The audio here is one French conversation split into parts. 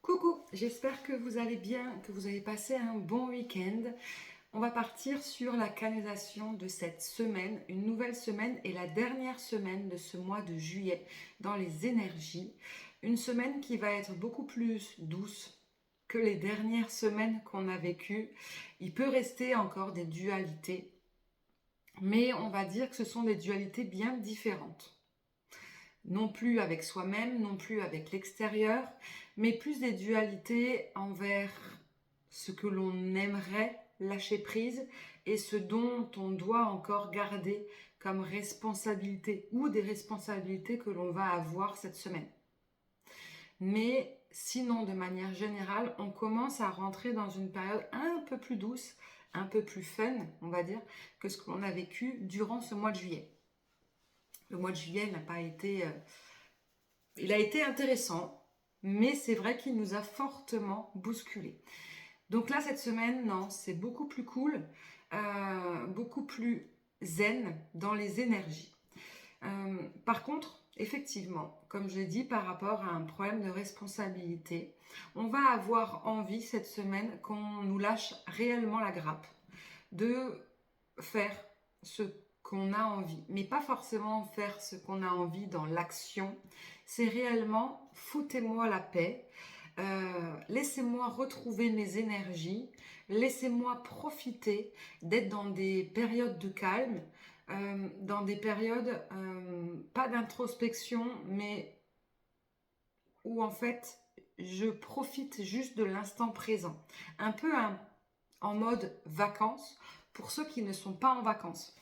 Coucou, j'espère que vous allez bien, que vous avez passé un bon week-end. On va partir sur la canalisation de cette semaine, une nouvelle semaine et la dernière semaine de ce mois de juillet dans les énergies. Une semaine qui va être beaucoup plus douce que les dernières semaines qu'on a vécues. Il peut rester encore des dualités, mais on va dire que ce sont des dualités bien différentes. Non plus avec soi-même, non plus avec l'extérieur, mais plus des dualités envers ce que l'on aimerait lâcher prise et ce dont on doit encore garder comme responsabilité ou des responsabilités que l'on va avoir cette semaine. Mais sinon, de manière générale, on commence à rentrer dans une période un peu plus douce, un peu plus fun, on va dire, que ce que l'on a vécu durant ce mois de juillet. Le mois de juillet n'a pas été... il a été intéressant, mais c'est vrai qu'il nous a fortement bousculé. Donc là, cette semaine, non, c'est beaucoup plus cool, beaucoup plus zen dans les énergies. Par contre, effectivement, comme je l'ai dit, par rapport à un problème de responsabilité, on va avoir envie cette semaine qu'on nous lâche réellement la grappe, de faire ce qu'on a envie, mais pas forcément faire ce qu'on a envie dans l'action. C'est réellement foutez-moi la paix, laissez-moi retrouver mes énergies, laissez-moi profiter d'être dans des périodes de calme, dans des périodes pas d'introspection, mais où en fait je profite juste de l'instant présent. Un peu en mode vacances pour ceux qui ne sont pas en vacances.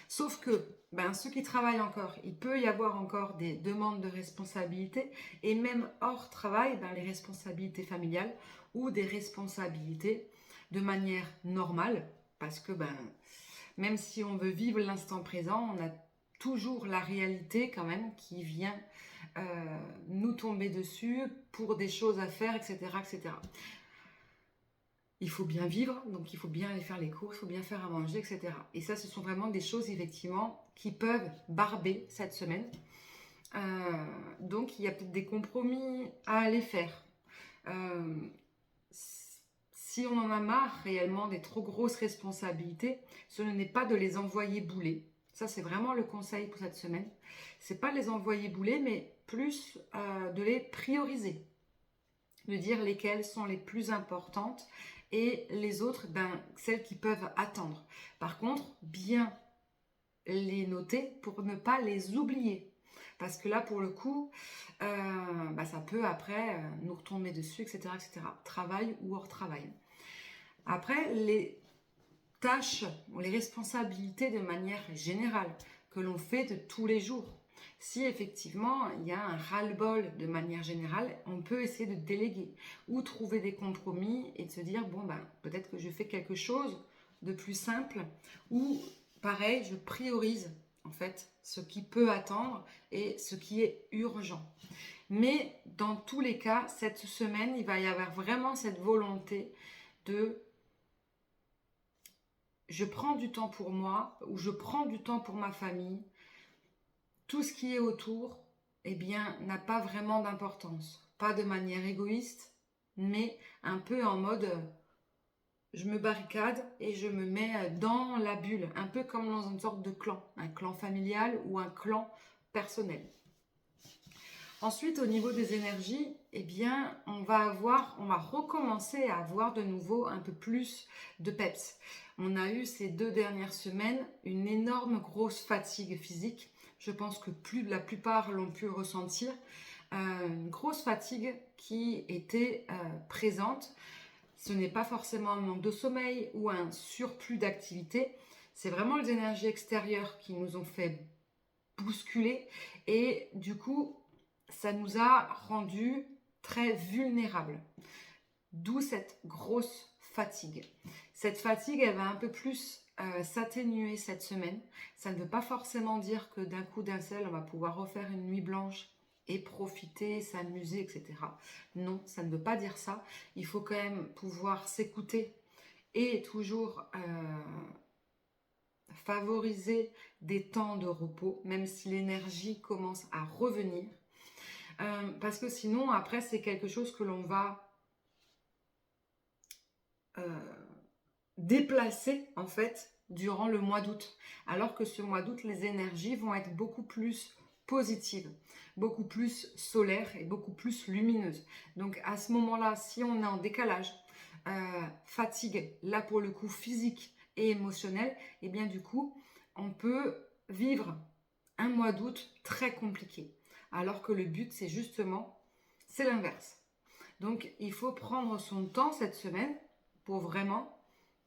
Sauf que ceux qui travaillent encore, il peut y avoir encore des demandes de responsabilité et même hors travail, les responsabilités familiales ou des responsabilités de manière normale parce que même si on veut vivre l'instant présent, on a toujours la réalité quand même qui vient nous tomber dessus pour des choses à faire, etc., etc. Il faut bien vivre, donc il faut bien aller faire les courses, il faut bien faire à manger, etc. Et ça, ce sont vraiment des choses, effectivement, qui peuvent barber cette semaine. Donc, il y a peut-être des compromis à aller faire. Si on en a marre réellement des trop grosses responsabilités, ce n'est pas de les envoyer bouler. Ça, c'est vraiment le conseil pour cette semaine. C'est pas de les envoyer bouler, mais plus de les prioriser. De dire lesquelles sont les plus importantes et les autres, celles qui peuvent attendre. Par contre, bien les noter pour ne pas les oublier. Parce que là, pour le coup, ça peut après nous retomber dessus, etc., etc. Travail ou hors travail. Après, les tâches ou les responsabilités de manière générale que l'on fait de tous les jours. Si effectivement il y a un ras-le-bol de manière générale, on peut essayer de déléguer ou trouver des compromis et de se dire peut-être que je fais quelque chose de plus simple ou pareil, je priorise en fait ce qui peut attendre et ce qui est urgent. Mais dans tous les cas, cette semaine, il va y avoir vraiment cette volonté de je prends du temps pour moi ou je prends du temps pour ma famille. Tout ce qui est autour, n'a pas vraiment d'importance. Pas de manière égoïste, mais un peu en mode je me barricade et je me mets dans la bulle, un peu comme dans une sorte de clan, un clan familial ou un clan personnel. Ensuite, au niveau des énergies, on va recommencer à avoir de nouveau un peu plus de peps. On a eu ces 2 dernières semaines une énorme grosse fatigue physique. Je pense que la plupart l'ont pu ressentir. Une grosse fatigue qui était présente. Ce n'est pas forcément un manque de sommeil ou un surplus d'activité. C'est vraiment les énergies extérieures qui nous ont fait bousculer et du coup, ça nous a rendus très vulnérables. D'où cette grosse fatigue. Cette fatigue, elle va un peu plus s'atténuer cette semaine. Ça ne veut pas forcément dire que d'un coup d'un seul, on va pouvoir refaire une nuit blanche et profiter, s'amuser, etc. Non, ça ne veut pas dire ça. Il faut quand même pouvoir s'écouter et toujours favoriser des temps de repos, même si l'énergie commence à revenir. Parce que sinon, après, c'est quelque chose que l'on va déplacer, en fait, durant le mois d'août. Alors que ce mois d'août, les énergies vont être beaucoup plus positives, beaucoup plus solaires et beaucoup plus lumineuses. Donc, à ce moment-là, si on est en décalage, fatigue, là pour le coup physique et émotionnel, et bien du coup, on peut vivre un mois d'août très compliqué. Alors que le but, c'est justement, c'est l'inverse. Donc, il faut prendre son temps cette semaine pour vraiment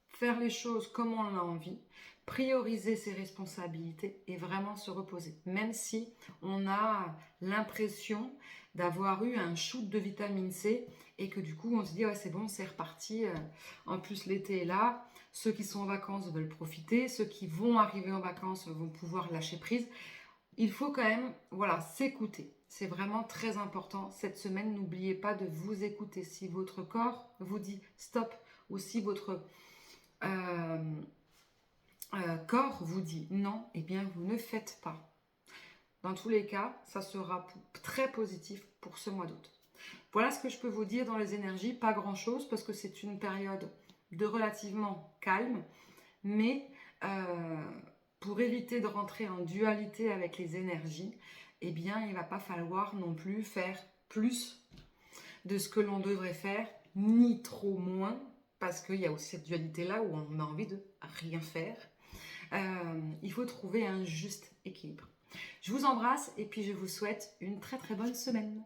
faire les choses comme on en a envie, prioriser ses responsabilités et vraiment se reposer. Même si on a l'impression d'avoir eu un shoot de vitamine C et que du coup on se dit ouais c'est bon, c'est reparti. En plus l'été est là, ceux qui sont en vacances veulent profiter, ceux qui vont arriver en vacances vont pouvoir lâcher prise. Il faut quand même, voilà, s'écouter. C'est vraiment très important. Cette semaine, n'oubliez pas de vous écouter. Si votre corps vous dit stop ou si votre euh, corps vous dit non, eh bien vous ne faites pas. Dans tous les cas, ça sera très positif pour ce mois d'août. Voilà ce que je peux vous dire dans les énergies. Pas grand-chose parce que c'est une période de relativement calme, mais pour éviter de rentrer en dualité avec les énergies, eh bien il ne va pas falloir non plus faire plus de ce que l'on devrait faire, ni trop moins, parce qu'il y a aussi cette dualité-là où on a envie de rien faire. Il faut trouver un juste équilibre. Je vous embrasse et puis je vous souhaite une très très bonne semaine.